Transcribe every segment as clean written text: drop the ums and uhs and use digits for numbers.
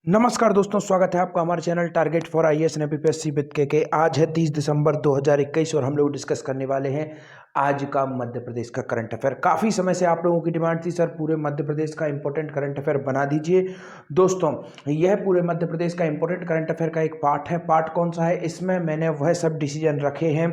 नमस्कार दोस्तों, स्वागत है आपका हमारे channel target for IAS and APSC with के। आज है 30 दिसंबर 2021 और हम लोग डिस्कस करने वाले हैं आज का मध्य प्रदेश का करंट अफेयर। काफ़ी समय से आप लोगों की डिमांड थी, सर पूरे मध्य प्रदेश का इंपॉर्टेंट करंट अफेयर बना दीजिए। दोस्तों, यह पूरे मध्य प्रदेश का इंपॉर्टेंट करंट अफेयर का एक पार्ट है। पार्ट कौन सा है? इसमें मैंने वह सब डिसीजन रखे हैं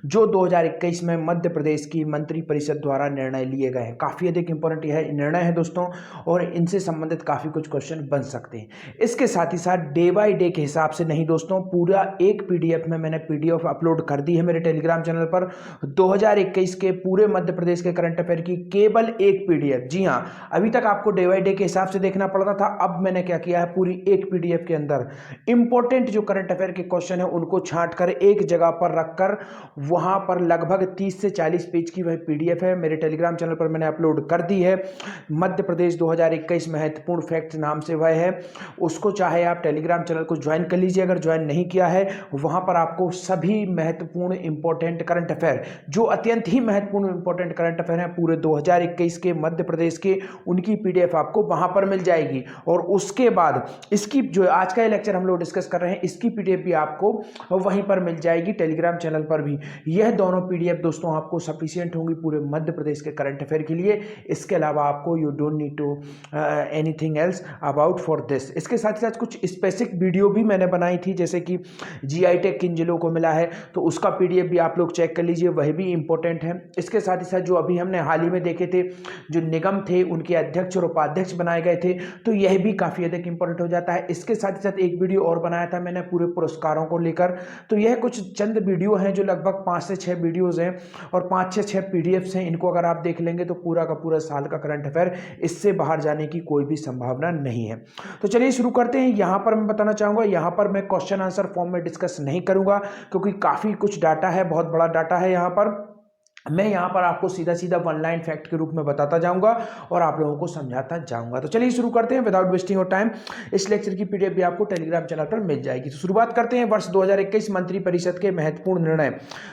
जो 2021 में मध्य प्रदेश की मंत्री परिषद द्वारा निर्णय लिए गए हैं। काफ़ी अधिक इंपॉर्टेंट यह निर्णय है दोस्तों, और इनसे संबंधित काफ़ी कुछ क्वेश्चन बन सकते हैं। इसके साथ ही साथ डे बाय डे के हिसाब से नहीं दोस्तों, पूरा एक पीडीएफ में मैंने पीडीएफ अपलोड कर दी है मेरे टेलीग्राम चैनल पर। 2021 के पूरे मध्य प्रदेश के करंट अफेयर की केवल एक पीडीएफ। जी हां, अभी तक आपको डे बाय डे के हिसाब से देखना पड़ता था, अब मैंने क्या किया है, पूरी एक पीडीएफ के अंदर इंपॉर्टेंट जो करंट अफेयर के क्वेश्चन है उनको छांट कर एक जगह पर रखकर वहां पर लगभग 30 से 40 पेज की वह पीडीएफ है मेरे टेलीग्राम चैनल पर मैंने अपलोड कर दी है। मध्य प्रदेश 2021 महत्वपूर्ण फैक्ट नाम से वह है, उसको चाहे आप टेलीग्राम चैनल को ज्वाइन कर लीजिए। अगर ज्वाइन नहीं किया है, वहां पर आपको सभी महत्वपूर्ण इंपॉर्टेंट करंट अफेयर, जो अत्यंत ही महत्वपूर्ण इंपॉर्टेंट करंट अफेयर हैं पूरे 2021 के मध्य प्रदेश के, उनकी पीडीएफ आपको वहां पर मिल जाएगी। और उसके बाद इसकी जो आज का लेक्चर हम लोग डिस्कस कर रहे हैं, इसकी पीडीएफ भी आपको वहीं पर मिल जाएगी, टेलीग्राम चैनल पर भी। यह दोनों पीडीएफ दोस्तों आपको सफिशिएंट होंगी पूरे मध्य प्रदेश के करंट अफेयर के लिए। इसके अलावा आपको you don't need to anything else about for this. इसके साथ ही साथ कुछ स्पेसिफिक वीडियो भी मैंने बनाई थी, जैसे कि जीआई टैग किन जिलों को मिला है, तो उसका पीडीएफ भी आप लोग चेक कर लीजिए, वह भी इंपॉर्टेंट है। इसके साथ ही साथ जो अभी हमने हाल ही में देखे थे, जो निगम थे उनके अध्यक्ष और उपाध्यक्ष बनाए गए थे, तो यह भी काफी अधिक इंपॉर्टेंट हो जाता है। इसके साथ ही साथ एक वीडियो और बनाया था मैंने पूरे पुरस्कारों को लेकर, तो यह कुछ चंद वीडियो हैं जो लगभग 5 से 6 वीडियोज हैं और 5 से 6 पीडीएफ हैं। इनको अगर आप देख लेंगे तो पूरा का पूरा साल का करंट अफेयर, इससे बाहर जाने की कोई भी संभावना नहीं है। तो चलिए शुरू करते हैं। यहां पर मैं बताना चाहूंगा, यहां पर मैं क्वेश्चन आंसर फॉर्म में डिस्कस नहीं करूंगा, क्योंकि काफी कुछ डाटा है, बहुत बड़ा डाटा है। यहां पर मैं यहां पर आपको सीधा सीधा वन लाइन फैक्ट के रूप में बताता जाऊंगा और आप लोगों को समझाता जाऊंगा। तो चलिए शुरू करते हैं विदाउट वेस्टिंग ऑफ टाइम। इस लेक्चर की पीडीएफ भी आपको टेलीग्राम चैनल पर मिल जाएगी। तो शुरुआत करते हैं वर्ष 2021 मंत्री परिषद के महत्वपूर्ण निर्णय।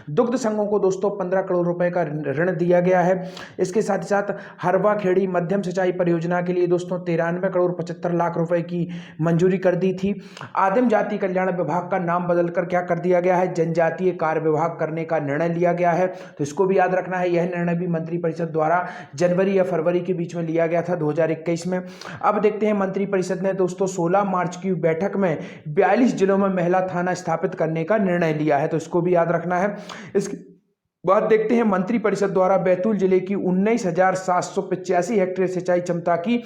दुग्ध संघों को दोस्तों 15 करोड़ रुपए का ऋण दिया गया है। इसके साथ ही साथ हरवा खेड़ी मध्यम सिंचाई परियोजना के लिए दोस्तों 93 करोड़ 75 लाख रुपए की मंजूरी कर दी थी। आदिम जाति कल्याण विभाग का नाम बदलकर क्या कर दिया गया है, जनजातीय कार्य विभाग करने का निर्णय लिया गया है। तो इसको भी याद रखना है, यह निर्णय भी मंत्री परिषद द्वारा जनवरी या फरवरी के बीच में लिया गया था 2021 में। अब देखते हैं, मंत्री परिषद ने दोस्तों 16 मार्च की बैठक में 42 जिलों में महिला थाना स्थापित करने का निर्णय लिया है, तो इसको भी याद रखना है। इसके बाद देखते हैं, मंत्री परिषद द्वारा बैतूल जिले की 19,785 हेक्टेयर सिंचाई क्षमता की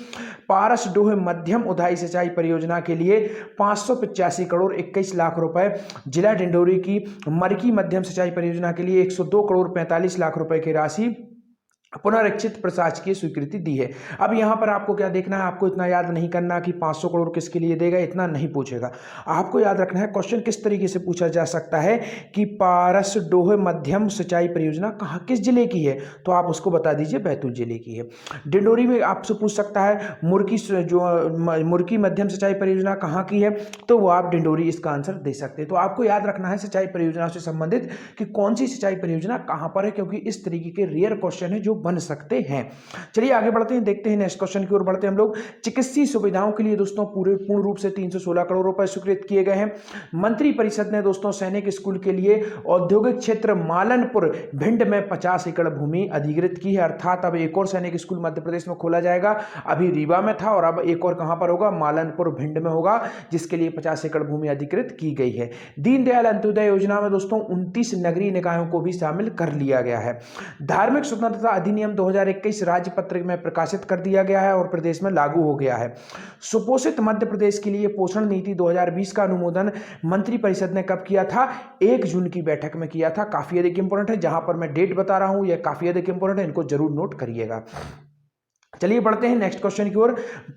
पारस डोह मध्यम उदाई सिंचाई परियोजना के लिए 585 करोड़ 21 लाख रुपए, जिला डिंडोरी की मरकी मध्यम सिंचाई परियोजना के लिए 102 करोड़ 45 लाख रुपए की राशि पुनरीक्षित प्रशासकीय स्वीकृति दी है। अब यहां पर आपको क्या देखना है, आपको इतना याद नहीं करना कि 500 करोड़ किसके लिए देगा, इतना नहीं पूछेगा। आपको याद रखना है क्वेश्चन किस तरीके से पूछा जा सकता है कि पारस डोह मध्यम सिंचाई परियोजना कहां, किस जिले की है, तो आप उसको बता दीजिए बैतूल जिले की है। डिंडोरी में आपसे पूछ सकता है मुर्की मध्यम सिंचाई परियोजना कहां की है, तो वो आप डिंडोरी इसका आंसर दे सकते हैं। तो आपको याद रखना है सिंचाई परियोजना से संबंधित कि कौन सी सिंचाई परियोजना कहां पर है, क्योंकि इस तरीके के रेयर क्वेश्चन है जो बन सकते हैं। चलिए आगे बढ़ते हैं, देखते हैं नेक्स्ट क्वेश्चन की ओर बढ़ते हैं हम लोग। चिकित्सीय सुविधाओं के लिए दोस्तों पूर्ण रूप से 316 करोड़ रुपए स्वीकृत किए गए हैं। मंत्री परिषद ने दोस्तों सैनिक स्कूल के लिए औद्योगिक क्षेत्र मालनपुर भिंड में 50 एकड़ भूमि अधिग्रहित की है, अर्थात अब एक और सैनिक स्कूल मध्य प्रदेश में खोला जाएगा। अभी रीवा में था और अब एक और कहां पर होगा, मालनपुर भिंड में होगा, जिसके लिए 50 एकड़ भूमि अधिग्रहित की गई है। दीनदयाल अंत्योदय योजना में दोस्तों 29 नगरीय निकायों को भी शामिल कर लिया गया है। धार्मिक स्वतंत्रता अधिनियम 2021 राज्य पत्रिका में प्रकाशित कर दिया गया है और प्रदेश में लागू हो गया है। सुपोषित मध्य प्रदेश के लिए पोषण नीति 2020 का अनुमोदन मंत्री परिषद ने कब किया था, 1 जून की बैठक में किया था। काफी अधिक इंपॉर्टेंट है, जहां पर मैं डेट बता रहा हूं यह काफी अधिक इंपॉर्टेंट है, इनको जरूर नोट करिएगा। चलिए बढ़ते हैं नेक्स्ट क्वेश्चन की ओर।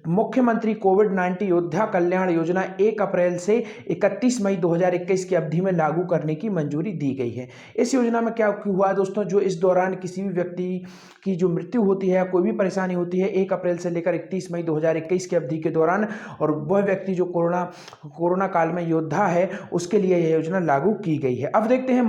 मुख्यमंत्री कोविड-19 योद्धा कल्याण योजना 1 अप्रैल से 31 मई 2021 की अवधि में लागू करने की मंजूरी दी गई है। इस योजना में क्या हुआ है दोस्तों, जो इस दौरान किसी भी व्यक्ति की जो मृत्यु होती है, कोई भी परेशानी होती है 1 अप्रैल से लेकर 31 मई 2021 की अवधि के दौरान, और वह व्यक्ति जो कोरोना काल में योद्धा है, उसके लिए यह योजना लागू की गई है। अब देखते हैं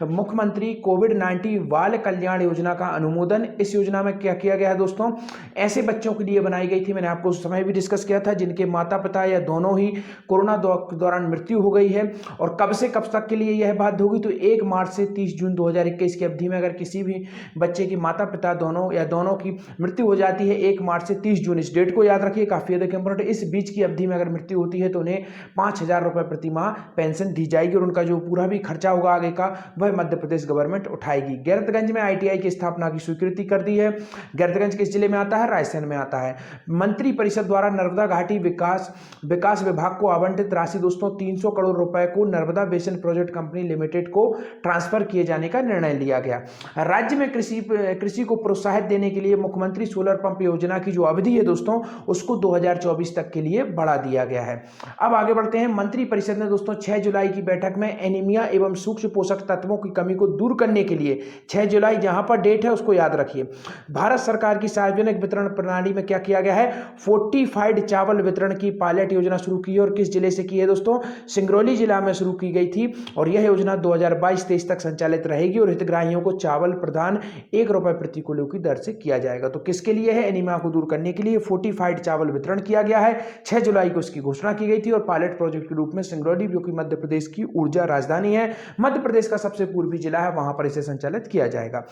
मुख्यमंत्री कोविड-19 बाल कल्याण योजना का अनुमोदन। इस योजना में क्या किया गया है दोस्तों, दोस्तों ऐसे बच्चों के लिए बनाई गई थी, मैंने आपको उस समय भी डिस्कस किया था, जिनके माता पिता या दोनों ही कोरोना दौरान मृत्यु हो गई है। और कब से कब तक के लिए यह बात होगी, तो 1 मार्च से 30 जून 2021 की अवधि में अगर किसी भी बच्चे की माता पिता दोनों या दोनों की मृत्यु हो जाती है 1 मार्च से 30 जून, इस डेट को याद रखिए, काफी ज्यादा इंपॉर्टेंट है। इस बीच की अवधि में अगर मृत्यु होती है तो उन्हें 5,000 रुपए प्रति माह पेंशन दी जाएगी और उनका जो पूरा भी खर्चा होगा आगे का वह मध्य प्रदेश गवर्नमेंट उठाएगी। गैरतगंज में ITI की स्थापना की स्वीकृति कर दी है। गैरतगंज किस जिले में आता है, रायसेन में आता है। मंत्री परिषद द्वारा नर्मदा घाटी विकास विभाग को आवंटित राशि दोस्तों 300 करोड़ रुपए को Narmada basin project company limited को ट्रांसफर किए जाने का निर्णय लिया गया। राज्य में कृषि को प्रोत्साहित देने के लिए मुख्यमंत्री सोलर पंप योजना की जो अवधि है दोस्तों उसको 2024 तक के लिए बढ़ा दिया गया है। अब आगे बढ़ते हैं। मंत्री परिषद ने दोस्तों 6 जुलाई की बैठक में एनीमिया एवं सूक्ष्म पोषक तत्वों की कमी को दूर करने के लिए 6 जुलाई जहां पर डेट है उसको याद रखिए, भारत सरकार की सार्वजनिक वितरण प्रणाली में क्या किया गया है, फोर्टिफाइड चावल वितरण की पायलट योजना शुरू की है। और किस जिले से की है दोस्तों, सिंगरौली जिला में शुरू की गई थी और यह योजना 2022-23 तक संचालित रहेगी और हितग्राहियों को चावल प्रदान 1 रुपए प्रति किलो की दर से किया जाएगा। तो किसके लिए है, एनीमिया को दूर करने के लिए फोर्टिफाइड चावल वितरण किया गया है। 6 जुलाई को इसकी घोषणा की गई थी और पायलट प्रोजेक्ट के रूप में सिंगरौली, जो कि मध्य प्रदेश की ऊर्जा राजधानी है, मध्य प्रदेश का सबसे पूर्वी जिला है, वहां पर इसे संचालित किया जाएगा।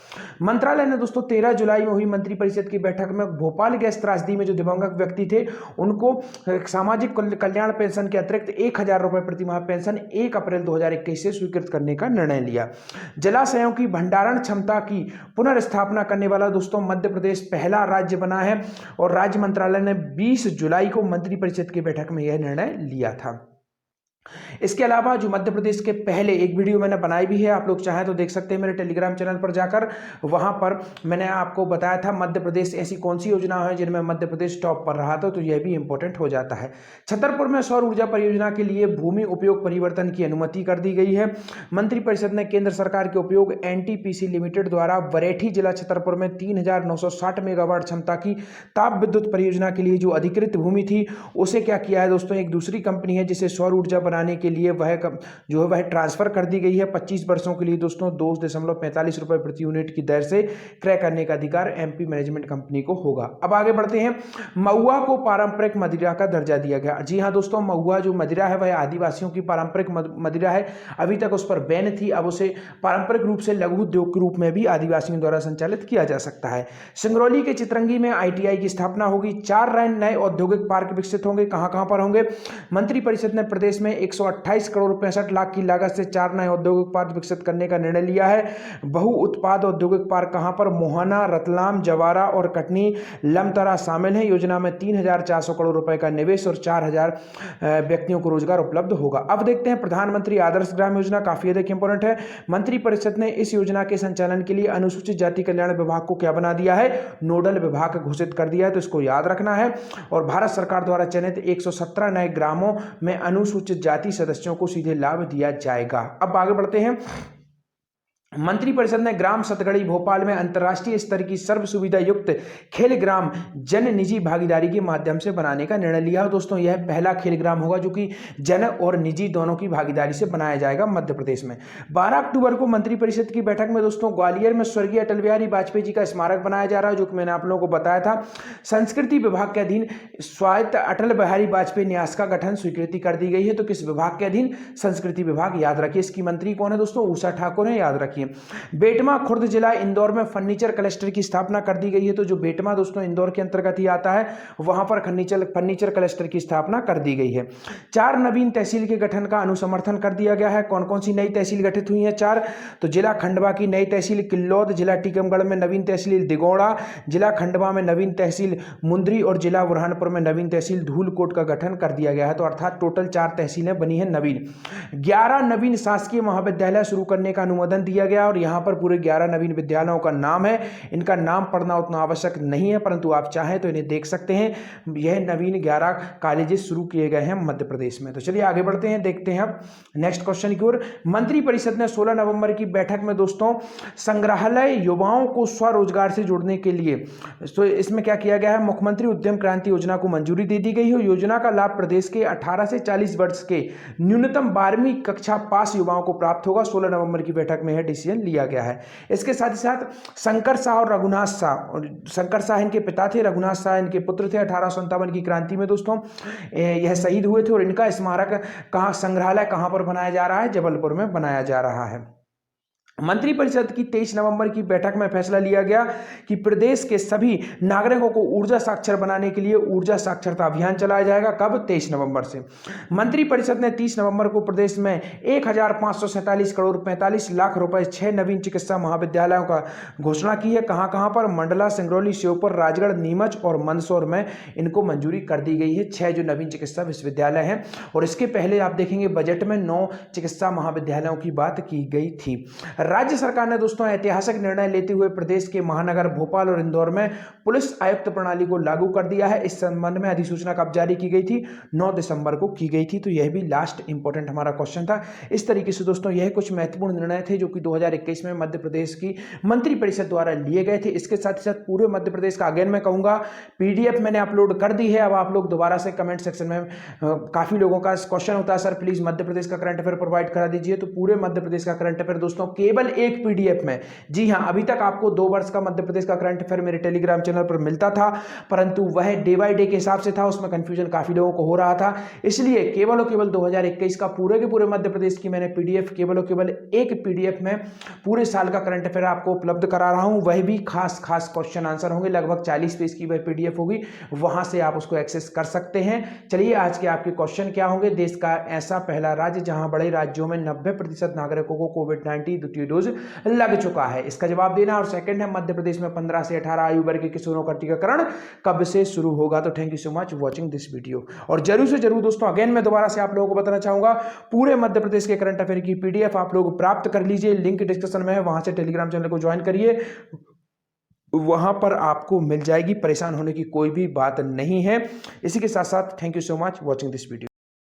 मंत्रालय ने दोस्तों 13 जुलाई में हुई मंत्रिपरिषद की बैठक में भोपाल गैस त्रासदी में जो दिवंगत व्यक्ति थे उनको सामाजिक कल्याण पेंशन के अतिरिक्त 1,000 रुपए प्रति माह पेंशन 1 अप्रैल 2021 से स्वीकृत करने का निर्णय लिया। जलाशयों की भंडारण क्षमता की पुनर्स्थापना करने वाला दोस्तों मध्य प्रदेश पहला राज्य बना है और राज्य मंत्रालय ने 20 जुलाई को मंत्रिपरिषद की बैठक में यह निर्णय लिया था। इसके अलावा जो मध्य प्रदेश के पहले एक वीडियो मैंने बनाई भी है, आप लोग चाहें तो देख सकते हैं मेरे टेलीग्राम चैनल पर जाकर, वहां पर मैंने आपको बताया था मध्य प्रदेश ऐसी कौन सी योजना है जिनमें मध्य प्रदेश टॉप पर रहा था, तो यह भी इंपॉर्टेंट हो जाता है। छतरपुर में सौर ऊर्जा परियोजना के लिए भूमि उपयोग परिवर्तन की अनुमति कर दी गई है। मंत्रिपरिषद ने केंद्र सरकार के उपयोग NTPC लिमिटेड द्वारा बरेठी जिला छतरपुर में 3,960 मेगावाट क्षमता की ताप विद्युत परियोजना के लिए जो अधिकृत भूमि थी उसे क्या किया है दोस्तों, एक दूसरी कंपनी है जिसे सौर ऊर्जा बनाने के लिए वह ट्रांसफर कर दी गई है। 25 वर्षों के लिए दोस्तों 2.45 रुपए प्रति यूनिट की दर से क्रय करने का अधिकार MP मैनेजमेंट कंपनी को होगा। अब आगे बढ़ते हैं। महुआ को पारंपरिक मदिरा का दर्जा दिया गया। जी हां दोस्तों, महुआ जो मदिरा है वह आदिवासियों की पारंपरिक मदिरा है, अभी तक उस पर बैन थी, अब उसे पारंपरिक रूप से लघु उद्योग के रूप में भी आदिवासियों द्वारा संचालित किया जा सकता है। सिंगरौली के चितरंगी में ITI की स्थापना होगी। 4 नए औद्योगिक पार्क विकसित होंगे। कहां पर होंगे, मंत्रिपरिषद ने प्रदेश में 128 करोड़ 65 लाख की लागत से 4 नए औद्योगिक पार्क विकसित करने का निर्णय लिया है। बहु उत्पाद औद्योगिक पार्क कहां पर, मोहाना, रतलाम, जवारा और कटनी लमतरा शामिल है। योजना में 3,400 करोड़ रुपए का निवेश और 4,000 व्यक्तियों को रोजगार उपलब्ध होगा। अब देखते हैं प्रधानमंत्री आदर्श ग्राम योजना, काफी अधिक इंपॉर्टेंट है। मंत्रिपरिषद ने इस योजना के संचालन के लिए अनुसूचित जाति कल्याण विभाग को क्या बना दिया है, नोडल विभाग घोषित कर दिया है, तो इसको याद रखना है। और भारत सरकार द्वारा चयनित 117 नए ग्रामों में अनुसूचित जाति सदस्यों को सीधे लाभ दिया जाएगा। अब आगे बढ़ते हैं। मंत्रिपरिषद ने ग्राम सतगड़ी भोपाल में अंतर्राष्ट्रीय स्तर की सर्व सुविधा युक्त खेल ग्राम जन निजी भागीदारी के माध्यम से बनाने का निर्णय लिया है। दोस्तों यह पहला खेल ग्राम होगा जो कि जन और निजी दोनों की भागीदारी से बनाया जाएगा मध्य प्रदेश में। 12 अक्टूबर को मंत्रिपरिषद की बैठक में दोस्तों ग्वालियर में स्वर्गीय अटल बिहारी वाजपेयी जी का स्मारक बनाया जा रहा है, जो कि मैंने आप लोगों को बताया था। संस्कृति विभाग के अधीन स्वायत्त अटल बिहारी वाजपेयी न्यास का गठन स्वीकृति कर दी गई है। तो किस विभाग के अधीन, संस्कृति विभाग, याद रखिए। इसकी मंत्री कौन है दोस्तों, उषा ठाकुर है, याद रखिए। बेटमा खुर्द जिला इंदौर में फर्नीचर क्लस्टर की स्थापना कर दी गई है। तो जो बेटमा दोस्तों इंदौर के अंतर्गत ही आता है, वहां पर फर्नीचर क्लस्टर की स्थापना कर दी गई है। 4 नवीन तहसील के गठन का अनुसमर्थन कर दिया गया है। कौन कौन सी नई तहसील गठित हुई हैं? 4। तो जिला खंडवा की नई तहसील किल्लौद, जिला टीकमगढ़ में नवीन तहसील दिगोड़ा, जिला खंडवा में नवीन तहसील मुंद्री और जिला बुरहानपुर में नवीन तहसील धूलकोट का गठन कर दिया गया है। तो अर्थात टोटल 4 तहसीलें बनी हैं नवीन। 11 नवीन शासकीय महाविद्यालय शुरू करने का अनुमोदन दिया गया और यहाँ पर पूरे 11 नवीन विद्यालयों का नाम है। इनका नाम पढ़ना उतना आवश्यक नहीं है, परंतु आप चाहें तो इन्हें देख सकते हैं। यह नवीन 11 कॉलेजेस शुरू किए गए हैं मध्य प्रदेश में। तो चलिए आगे बढ़ते हैं, देखते हैं अब नेक्स्ट क्वेश्चन की ओर। मंत्रिपरिषद ने 16 नवंबर की बैठक में दोस्तों संग्रहालय युवाओं को स्वरोजगार से जोड़ने के लिए, तो इसमें क्या किया गया है, मुख्यमंत्री उद्यम क्रांति योजना को मंजूरी दे दी गई है। योजना का लाभ प्रदेश के 18 से 40 वर्ष के न्यूनतम 12वीं कक्षा पास युवाओं को प्राप्त होगा। 16 नवंबर की बैठक में है डिसीजन लिया गया है। इसके साथ ही साथ शंकर शाह और रघुनाथ शाह, शंकर शाह इनके पिता थे, रघुनाथ शाह इनके पुत्र थे। 1857 की क्रांति में दोस्तों यह शहीद हुए थे और इनका स्मारक कहाँ, संग्रहालय कहाँ पर बनाया जा रहा है? जबलपुर में बनाया जा रहा है। मंत्रिपरिषद की 23 नवंबर की बैठक में फैसला लिया गया कि प्रदेश के सभी नागरिकों को ऊर्जा साक्षर बनाने के लिए ऊर्जा साक्षरता अभियान चलाया जाएगा। कब? 23 नवंबर से। मंत्रिपरिषद ने 30 नवंबर को प्रदेश में 1547 करोड़ 45 लाख रुपए 6 नवीन चिकित्सा महाविद्यालयों का घोषणा की है। कहाँ कहाँ पर? मंडला, सिंगरौली, श्योपुर, राजगढ़, नीमच और मंदसौर में इनको मंजूरी कर दी गई है। 6 जो नवीन चिकित्सा विश्वविद्यालय हैं। और इसके पहले आप देखेंगे बजट में 9 चिकित्सा महाविद्यालयों की बात की गई थी। राज्य सरकार ने दोस्तों ऐतिहासिक निर्णय लेते हुए प्रदेश के महानगर भोपाल और इंदौर में पुलिस आयुक्त प्रणाली को लागू कर दिया है। इस संबंध में अधिसूचना कब जारी की गई थी? 9 दिसंबर को की गई थी। तो यह भी लास्ट इंपॉर्टेंट हमारा क्वेश्चन था। इस तरीके से दोस्तों यह कुछ महत्वपूर्ण निर्णय थे जो कि 2021 में मध्य प्रदेश की मंत्रिपरिषद द्वारा लिए गए थे। इसके साथ ही साथ पूरे मध्य प्रदेश का अगेन मैं कहूंगा पीडीएफ मैंने अपलोड कर दी है। अब आप लोग दोबारा से कमेंट सेक्शन में काफी लोगों का क्वेश्चन होता है, सर प्लीज मध्य प्रदेश का करंट अफेयर प्रोवाइड करा दीजिए। तो पूरे मध्य प्रदेश का करंट अफेयर दोस्तों केवल एक पीडीएफ में, जी हां, अभी तक आपको 2 वर्ष का मध्य प्रदेश का करंट अफेयर मेरे टेलीग्राम चैनल पर मिलता था, परंतु वह डे बाय डे के हिसाब से था, उसमें कंफ्यूजन काफी लोगों को हो रहा था। इसलिए केवल और केवल 2021 का पूरे के पूरे मध्य प्रदेश की मैंने पीडीएफ केवल और केवल एक पीडीएफ में पूरे साल का करंट अफेयर आपको उपलब्ध करा रहा हूं। वह भी खास खास क्वेश्चन आंसर होंगे, लगभग 40 पेज की वह पीडीएफ होगी, वहां से आप उसको एक्सेस कर सकते हैं। चलिए आज के आपके क्वेश्चन क्या होंगे? देश का ऐसा पहला राज्य जहां बड़े राज्यों में 90% नागरिकों को कोविड-19 द्वितीय डोज लग चुका है, इसका जवाब देना। और सेकंड है मध्य प्रदेश में 15 से 18 आयु वर्ग के किशोरों का टीकाकरण कब से शुरू होगा? तो thank you so much watching this video. और जरूर से जरूर दोस्तों अगेन मैं दोबारा से आप लोगों को बताना चाहूंगा पूरे मध्य प्रदेश के करंट अफेयर की पीडीएफ आप लोग प्राप्त कर लीजिए, लिंक डिस्क्रिप्शन में है, वहां से टेलीग्राम चैनल को ज्वाइन करिए, वहां पर आपको मिल जाएगी। परेशान होने की कोई भी बात नहीं है। इसी के साथ साथ thank you so much watching this video.